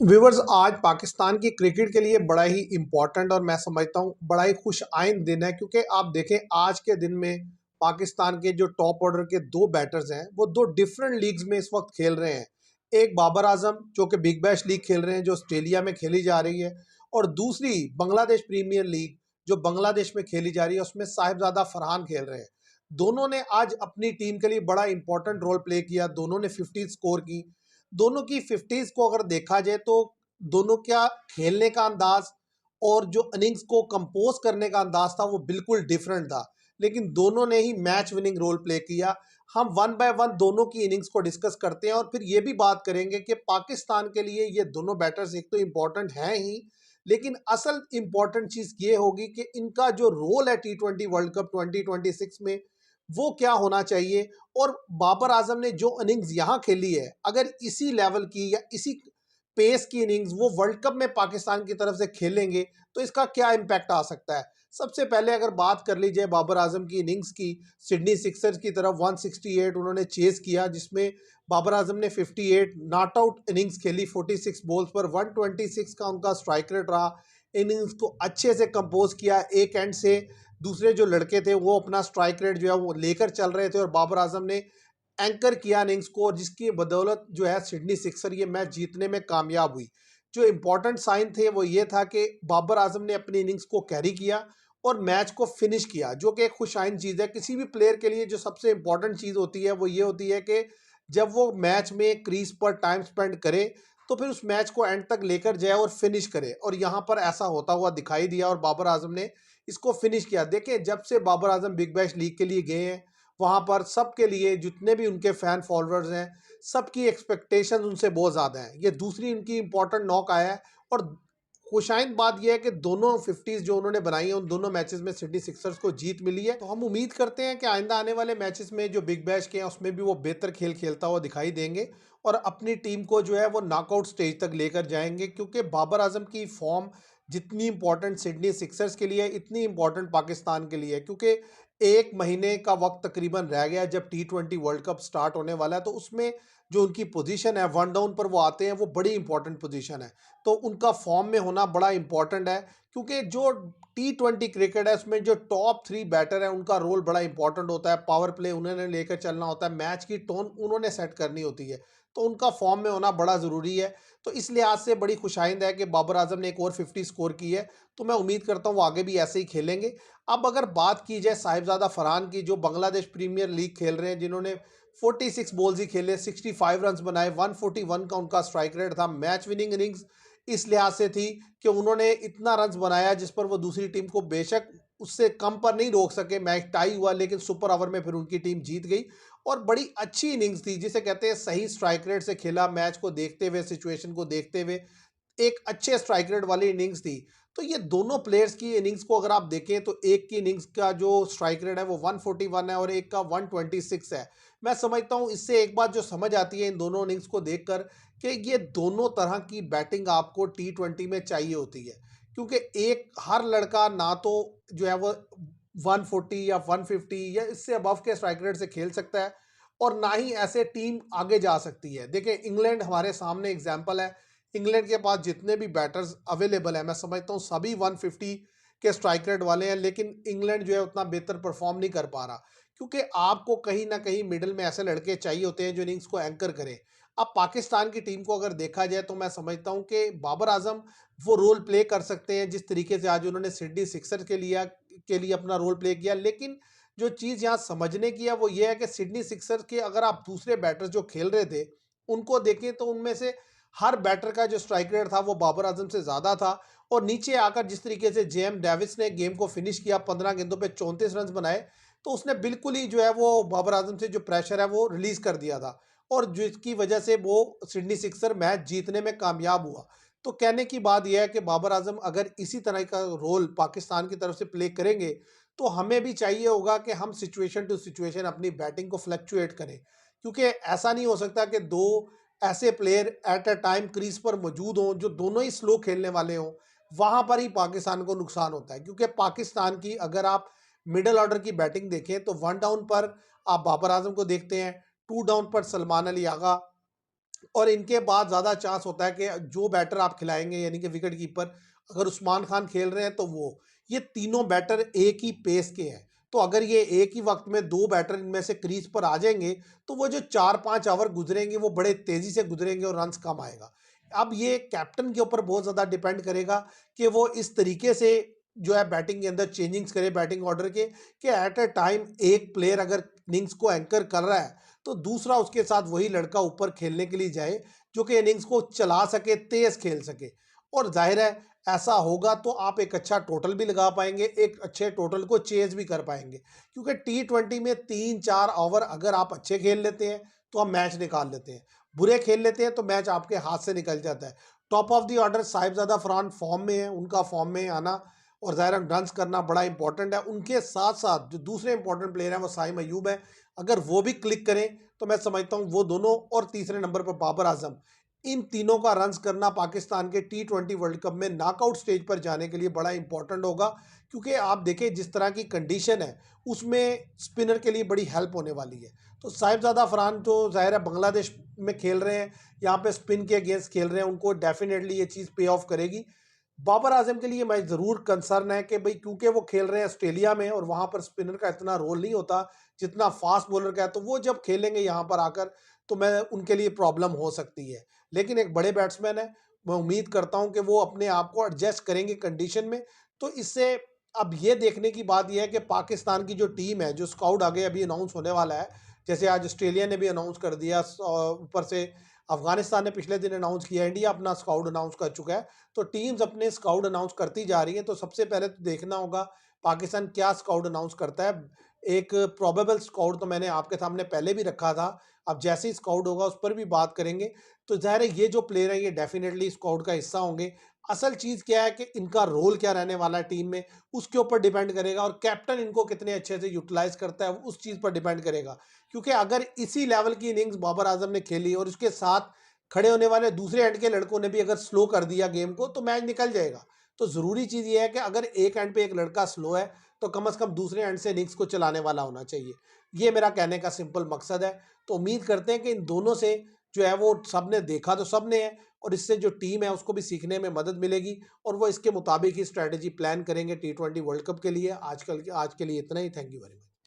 Viewers, आज पाकिस्तान की cricket के लिए बड़ा ही इम्पोर्टेंट और मैं समझता हूँ बड़ा ही खुश आइंद दिन है, क्योंकि आप देखें आज के दिन में पाकिस्तान के जो टॉप ऑर्डर के दो बैटर्स हैं वो दो डिफरेंट लीग्स में इस वक्त खेल रहे हैं। एक बाबर आजम जो कि बिग बैश लीग खेल रहे हैं जो ऑस्ट्रेलिया में खेली जा रही है, और दूसरी बांग्लादेश प्रीमियर लीग जो बांग्लादेश में खेली जा रही है, उसमें साहिबजादा फरहान खेल रहे हैं। दोनों ने आज अपनी टीम के लिए बड़ा इंपॉर्टेंट रोल प्ले किया, दोनों ने 50 स्कोर की। दोनों की 50s को अगर देखा जाए तो दोनों क्या खेलने का अंदाज और जो इनिंग्स को कंपोज करने का अंदाज था वो बिल्कुल डिफरेंट था, लेकिन दोनों ने ही मैच विनिंग रोल प्ले किया। हम वन बाय वन दोनों की इनिंग्स को डिस्कस करते हैं और फिर ये भी बात करेंगे कि पाकिस्तान के लिए ये दोनों बैटर्स एक तो इम्पोर्टेंट हैं ही, लेकिन असल इम्पोर्टेंट चीज़ ये होगी कि इनका जो रोल है T20 वर्ल्ड कप 2026 में वो क्या होना चाहिए। और बाबर आजम ने जो इनिंग्स यहाँ खेली है, अगर इसी लेवल की या इसी पेस की इनिंग्स वो वर्ल्ड कप में पाकिस्तान की तरफ से खेलेंगे तो इसका क्या इम्पैक्ट आ सकता है। सबसे पहले अगर बात कर ली जाए बाबर आजम की इनिंग्स की, सिडनी सिक्सर्स की तरफ 168 उन्होंने चेस किया, जिसमें बाबर आजम ने 58 नॉट आउट इनिंग्स खेली 46 बॉल्स पर, 126 का उनका स्ट्राइक रेट रहा। इनिंग्स को अच्छे से कंपोज किया, एक एंड से दूसरे जो लड़के थे वो अपना स्ट्राइक रेट जो है वो लेकर चल रहे थे और बाबर आजम ने एंकर किया इनिंग्स को, और जिसकी बदौलत जो है सिडनी सिक्सर ये मैच जीतने में कामयाब हुई। जो इंपॉर्टेंट साइन थे वो ये था कि बाबर आजम ने अपनी इनिंग्स को कैरी किया और मैच को फिनिश किया, जो कि एक खुशाइन चीज़ है किसी भी प्लेयर के लिए। जो सबसे इंपॉर्टेंट चीज़ होती है वो ये होती है कि जब वो मैच में क्रीज पर टाइम स्पेंड करे तो फिर उस मैच को एंड तक लेकर जाए और फिनिश करे, और यहाँ पर ऐसा होता हुआ दिखाई दिया और बाबर आजम ने इसको फिनिश किया। देखिए, जब से Babar Azam big bash league के लिए गए हैं वहाँ पर सबके लिए जितने भी उनके फैन फॉलोअर्स हैं सबकी एक्सपेक्टेशंस उनसे बहुत ज़्यादा हैं। ये दूसरी उनकी इंपॉर्टेंट नॉक आया है, और खुशाइन बात यह है कि दोनों 50s जो उन्होंने बनाई है उन दोनों मैचेस में सिटी सिक्सर्स को जीत मिली है। तो हम उम्मीद करते हैं कि आइंदा आने वाले मैचेस में जो बिग बैश के हैं उसमें भी वो बेहतर खेल खेलता हुआ दिखाई देंगे और अपनी टीम को जो है वो नॉकआउट स्टेज तक लेकर जाएंगे, क्योंकि बाबर आजम की फॉर्म जितनी इंपॉर्टेंट सिडनी सिक्सर्स के लिए इतनी इंपॉर्टेंट पाकिस्तान के लिए है, क्योंकि एक महीने का वक्त तकरीबन रह गया जब T20 वर्ल्ड कप स्टार्ट होने वाला है। तो उसमें जो उनकी पोजीशन है वन डाउन पर वो आते हैं, वो बड़ी इंपॉर्टेंट पोजीशन है। तो उनका फॉर्म में होना बड़ा इंपॉर्टेंट है, क्योंकि जो T20 क्रिकेट है उसमें जो टॉप 3 बैटर है उनका रोल बड़ा इंपॉर्टेंट होता है। पावर प्ले उन्होंने लेकर चलना होता है, मैच की टोन उन्होंने सेट करनी होती है, तो उनका फॉर्म में होना बड़ा ज़रूरी है। तो इस लिहाज से बड़ी खुशाइंद है कि बाबर आजम ने एक और 50 स्कोर की है, तो मैं उम्मीद करता हूँ वो आगे भी ऐसे ही खेलेंगे। अब अगर बात की जाए साहिबजादा फरहान की, जो बांग्लादेश प्रीमियर लीग खेल रहे हैं, जिन्होंने 46 बॉल्स ही खेले, 65 रन बनाए, 141 का उनका स्ट्राइक रेट था। मैच विनिंग इनिंग्स इस लिहाज से थी कि उन्होंने इतना रन बनाया जिस पर वो दूसरी टीम को बेशक उससे कम पर नहीं रोक सके, मैच टाई हुआ, लेकिन सुपर ओवर में फिर उनकी टीम जीत गई। और बड़ी अच्छी इनिंग्स थी, जिसे कहते हैं सही स्ट्राइक रेट से खेला, मैच को देखते हुए, सिचुएशन को देखते हुए एक अच्छे स्ट्राइक रेट वाली इनिंग्स थी। तो ये दोनों प्लेयर्स की इनिंग्स को अगर आप देखें तो एक की इनिंग्स का जो स्ट्राइक रेट है वो 141 है और एक का 126 है। मैं समझता हूँ इससे एक बात जो समझ आती है इन दोनों इनिंग्स को देखकर, कि ये दोनों तरह की बैटिंग आपको T20 में चाहिए होती है, क्योंकि एक हर लड़का ना तो जो है वो 140 या 150 या इससे अबव के स्ट्राइक रेट से खेल सकता है, और ना ही ऐसे टीम आगे जा सकती है। देखिए, इंग्लैंड हमारे सामने एग्जाम्पल है। इंग्लैंड के पास जितने भी बैटर्स अवेलेबल है मैं समझता हूँ सभी 150 के स्ट्राइक रेट वाले हैं, लेकिन इंग्लैंड जो है उतना बेहतर परफॉर्म नहीं कर पा रहा, क्योंकि आपको कहीं ना कहीं मिडिल में ऐसे लड़के चाहिए होते हैं जो इनिंग्स को एंकर करें। अब पाकिस्तान की टीम को अगर देखा जाए तो मैं समझता हूँ कि बाबर आजम वो रोल प्ले कर सकते हैं जिस तरीके से आज उन्होंने सिडनी सिक्सर के लिए अपना रोल प्ले किया। लेकिन जो चीज़ यहाँ समझने की है वो ये है कि सिडनी सिक्सर के अगर आप दूसरे बैटर्स जो खेल रहे थे उनको देखें तो उनमें से हर बैटर का जो स्ट्राइक रेट था वो बाबर आजम से ज़्यादा था, और नीचे आकर जिस तरीके से जेएम डेविस ने गेम को फिनिश किया, 15 गेंदों पे 34 रन बनाए, तो उसने बिल्कुल ही जो है वो बाबर आजम से जो प्रेशर है वो रिलीज कर दिया था, और जिसकी वजह से वो सिडनी सिक्सर मैच जीतने में कामयाब हुआ। तो कहने की बात यह है कि बाबर आजम अगर इसी तरह का रोल पाकिस्तान की तरफ से प्ले करेंगे तो हमें भी चाहिए होगा कि हम सिचुएशन टू सिचुएशन अपनी बैटिंग को फ्लक्चुएट करें, क्योंकि ऐसा नहीं हो सकता कि दो ऐसे player at a time crease पर मौजूद हों जो दोनों ही स्लो खेलने वाले हों। वहां पर ही पाकिस्तान को नुकसान होता है, क्योंकि पाकिस्तान की अगर आप मिडिल ऑर्डर की बैटिंग देखें तो वन डाउन पर आप बाबर आजम को देखते हैं, टू डाउन पर सलमान अली आगा, और इनके बाद ज़्यादा चांस होता है कि जो बैटर आप खिलाएंगे यानी कि विकेट कीपर, अगर उस्मान खान खेल रहे हैं तो वो, ये तीनों बैटर एक ही पेस के हैं। तो अगर ये एक ही वक्त में दो बैटर इनमें से क्रीज पर आ जाएंगे तो वो जो 4-5 ओवर गुजरेंगे वो बड़े तेजी से गुजरेंगे और रन्स कम आएगा। अब ये कैप्टन के ऊपर बहुत ज़्यादा डिपेंड करेगा कि वो इस तरीके से जो है बैटिंग के अंदर चेंजिंग्स करे बैटिंग ऑर्डर के, कि एट अ टाइम एक प्लेयर अगर इनिंग्स को एंकर कर रहा है तो दूसरा उसके साथ वही लड़का ऊपर खेलने के लिए जाए जो कि इनिंग्स को चला सके, तेज खेल सके। और जाहिर है ऐसा होगा तो आप एक अच्छा टोटल भी लगा पाएंगे, एक अच्छे टोटल को चेज भी कर पाएंगे, क्योंकि T20 में 3-4 ओवर अगर आप अच्छे खेल लेते हैं तो आप मैच निकाल लेते हैं, बुरे खेल लेते हैं तो मैच आपके हाथ से निकल जाता है। Top of the order Sahibzada Farhan form में है, उनका फॉर्म में आना और ज़ाहिर रन्स करना बड़ा इंपॉर्टेंट है। उनके साथ साथ जो दूसरे इंपॉर्टेंट प्लेयर हैं वो साइम अयूब है, अगर वो भी क्लिक करें तो मैं समझता हूँ वो दोनों, और तीसरे नंबर पर बाबर आजम, इन तीनों का रन्स करना पाकिस्तान के T20 वर्ल्ड कप में नॉकआउट स्टेज पर जाने के लिए बड़ा इंपॉर्टेंट होगा। क्योंकि आप देखें जिस तरह की कंडीशन है उसमें स्पिनर के लिए बड़ी हेल्प होने वाली है। तो साहिबजादा फरहान तो ज़ाहिर है बांग्लादेश में खेल रहे हैं, यहाँ पे स्पिन के अगेंस्ट खेल रहे हैं, उनको डेफिनेटली ये चीज़ पे ऑफ करेगी। बाबर आजम के लिए मैं ज़रूर कंसर्न है कि भाई क्योंकि वो खेल रहे हैं ऑस्ट्रेलिया में और वहाँ पर स्पिनर का इतना रोल नहीं होता जितना फास्ट बॉलर का है, तो वो जब खेलेंगे यहाँ पर आकर तो मैं उनके लिए प्रॉब्लम हो सकती है। लेकिन एक बड़े बैट्समैन है, मैं उम्मीद करता हूँ कि वो अपने आप को एडजस्ट करेंगे कंडीशन में। तो इससे अब ये देखने की बात यह है कि पाकिस्तान की जो टीम है, जो स्काउट आगे अभी अनाउंस होने वाला है, जैसे आज ऑस्ट्रेलिया ने भी अनाउंस कर दिया, ऊपर से अफगानिस्तान ने पिछले दिन अनाउंस किया, इंडिया अपना स्काउट अनाउंस कर चुका है। तो टीम्स अपने स्काउट अनाउंस करती जा रही हैं, तो सबसे पहले तो देखना होगा पाकिस्तान क्या स्काउट अनाउंस करता है। एक प्रोबेबल स्काउट तो मैंने आपके सामने पहले भी रखा था, अब जैसे ही स्काउट होगा उस पर भी बात करेंगे। तो ज़ाहिर है ये जो प्लेयर हैं ये डेफिनेटली स्काउट का हिस्सा होंगे। असल चीज़ क्या है कि इनका रोल क्या रहने वाला है टीम में, उसके ऊपर डिपेंड करेगा, और कैप्टन इनको कितने अच्छे से यूटिलाइज करता है उस चीज़ पर डिपेंड करेगा। क्योंकि अगर इसी लेवल की इनिंग्स बाबर आजम ने खेली और उसके साथ खड़े होने वाले दूसरे एंड के लड़कों ने भी अगर स्लो कर दिया गेम को तो मैच निकल जाएगा। तो ज़रूरी चीज़ ये है कि अगर एक एंड पे एक लड़का स्लो है तो कम से कम दूसरे एंड से इनिंग्स को चलाने वाला होना चाहिए। ये मेरा कहने का सिंपल मकसद है। तो उम्मीद करते हैं कि इन दोनों से जो है वो सबने देखा तो सबने है, और इससे जो टीम है उसको भी सीखने में मदद मिलेगी और वो इसके मुताबिक ही स्ट्रैटेजी प्लान करेंगे T20 वर्ल्ड कप के लिए। आज के लिए इतना ही। Thank you very much.